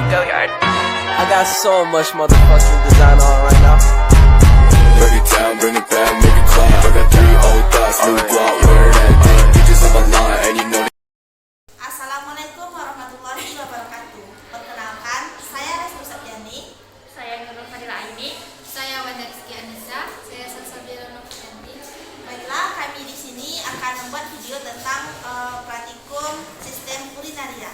Go yard. I got so much motherfucking design on right now. Break it down, bring it back, make it clap. I got 3 old thoughts, new guap, where that thing. Bitches on my line, and you know. Assalamualaikum warahmatullahi wabarakatuh. Perkenalkan, saya Restu Satyani. Saya Nurul Fadila Aini. Saya Wanda Rizky Anissa. Saya Salsabila Nurfianti. Baiklah, kami di sini akan membuat video tentang praktikum sistem urinaria.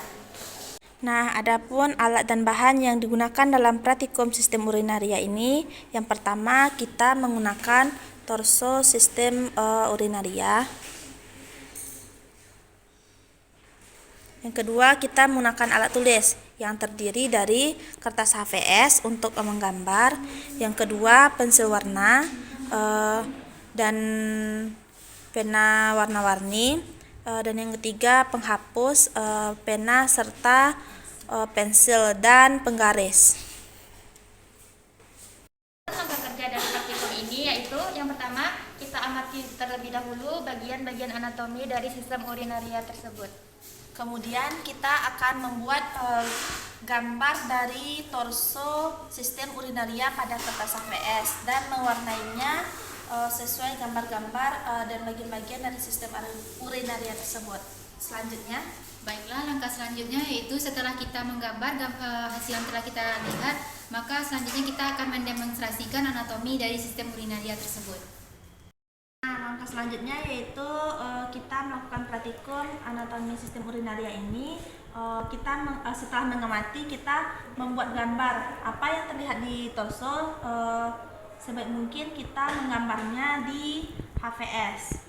Nah, adapun alat dan bahan yang digunakan dalam praktikum sistem urinaria ini, yang pertama kita menggunakan torso sistem urinaria. Yang kedua, kita menggunakan alat tulis yang terdiri dari kertas HVS untuk menggambar. Yang kedua, pensil warna dan pena warna-warni. Dan yang ketiga, penghapus, pena serta pensil dan penggaris. Langkah kerja dari praktikum ini yaitu yang pertama, kita amati terlebih dahulu bagian-bagian anatomi dari sistem urinaria tersebut. Kemudian kita akan membuat gambar dari torso sistem urinaria pada kertas HVS dan mewarnainya sesuai gambar-gambar dan bagian-bagian dari sistem urinaria tersebut. Selanjutnya, Baiklah, langkah selanjutnya yaitu setelah kita menggambar hasil yang telah kita lihat, maka selanjutnya kita akan mendemonstrasikan anatomi dari sistem urinaria tersebut. langkah selanjutnya yaitu kita melakukan praktikum anatomi sistem urinaria ini. Setelah mengamati, kita membuat gambar apa yang terlihat di torso. Sebaik mungkin kita menggambarnya di HVS.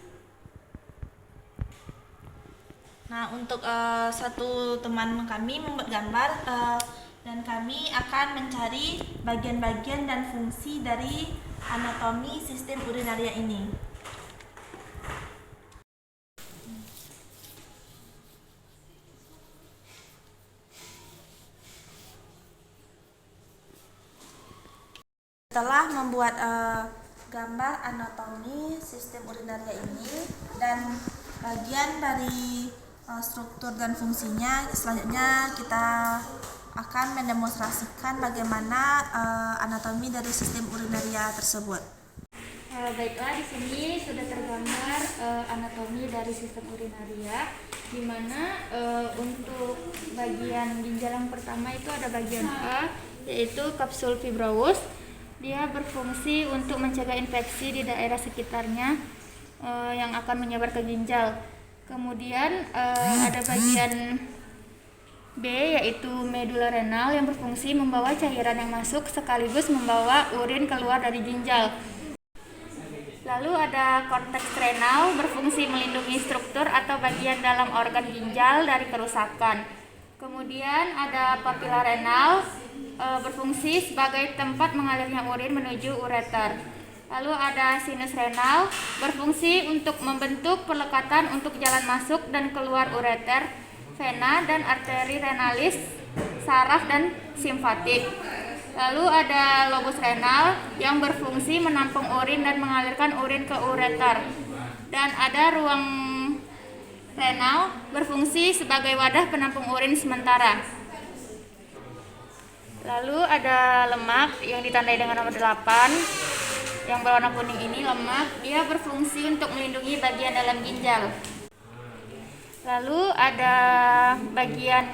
Nah, untuk satu teman kami membuat gambar dan kami akan mencari bagian-bagian dan fungsi dari anatomi sistem urinaria ini. Setelah membuat gambar anatomi sistem urinaria ini dan bagian dari struktur dan fungsinya, selanjutnya kita akan mendemonstrasikan bagaimana anatomi dari sistem urinaria tersebut. Baiklah, di sini sudah tergambar anatomi dari sistem urinaria, di mana untuk bagian ginjal yang pertama itu ada bagian A, yaitu kapsul fibrosus. Dia berfungsi untuk mencegah infeksi di daerah sekitarnya yang akan menyebar ke ginjal. Kemudian ada bagian B, yaitu medula renal, yang berfungsi membawa cairan yang masuk sekaligus membawa urin keluar dari ginjal. Lalu ada korteks renal, berfungsi melindungi struktur atau bagian dalam organ ginjal dari kerusakan. Kemudian ada papila renal, berfungsi sebagai tempat mengalirnya urin menuju ureter. Lalu ada sinus renal, berfungsi untuk membentuk perlekatan untuk jalan masuk dan keluar ureter, vena dan arteri renalis, saraf dan simfatik. Lalu ada lobus renal yang berfungsi menampung urin dan mengalirkan urin ke ureter. Dan ada ruang renal, berfungsi sebagai wadah penampung urin sementara. Lalu ada lemak yang ditandai dengan nomor 8. Yang berwarna kuning ini lemak, dia berfungsi untuk melindungi bagian dalam ginjal. Lalu ada bagian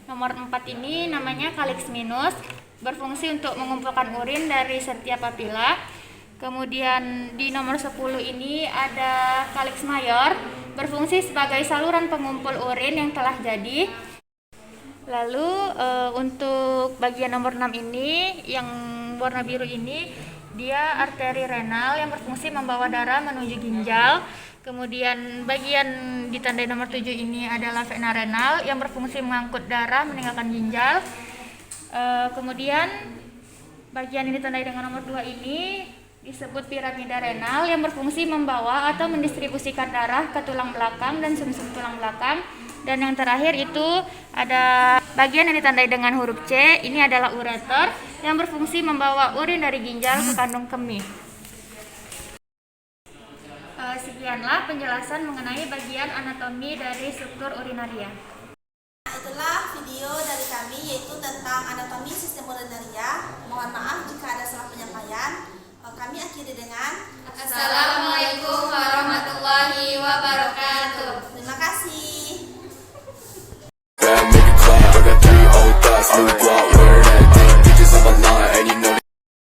nomor 4 ini namanya kalix minus, berfungsi untuk mengumpulkan urin dari setiap papila. Kemudian di nomor 10 ini ada kalix mayor, berfungsi sebagai saluran pengumpul urin yang telah jadi. Lalu untuk bagian nomor 6 ini yang warna biru ini, dia arteri renal yang berfungsi membawa darah menuju ginjal. Kemudian bagian ditandai nomor 7 ini adalah vena renal yang berfungsi mengangkut darah meninggalkan ginjal. Kemudian bagian yang ditandai dengan nomor 2 ini disebut piramida renal yang berfungsi membawa atau mendistribusikan darah ke tulang belakang dan sumsum tulang belakang. Dan yang terakhir itu ada bagian yang ditandai dengan huruf C, ini adalah ureter yang berfungsi membawa urin dari ginjal ke kandung kemih. Sekianlah penjelasan mengenai bagian anatomi dari struktur urinaria. Itulah video dari kami yaitu tentang diakhiri dengan Assalamualaikum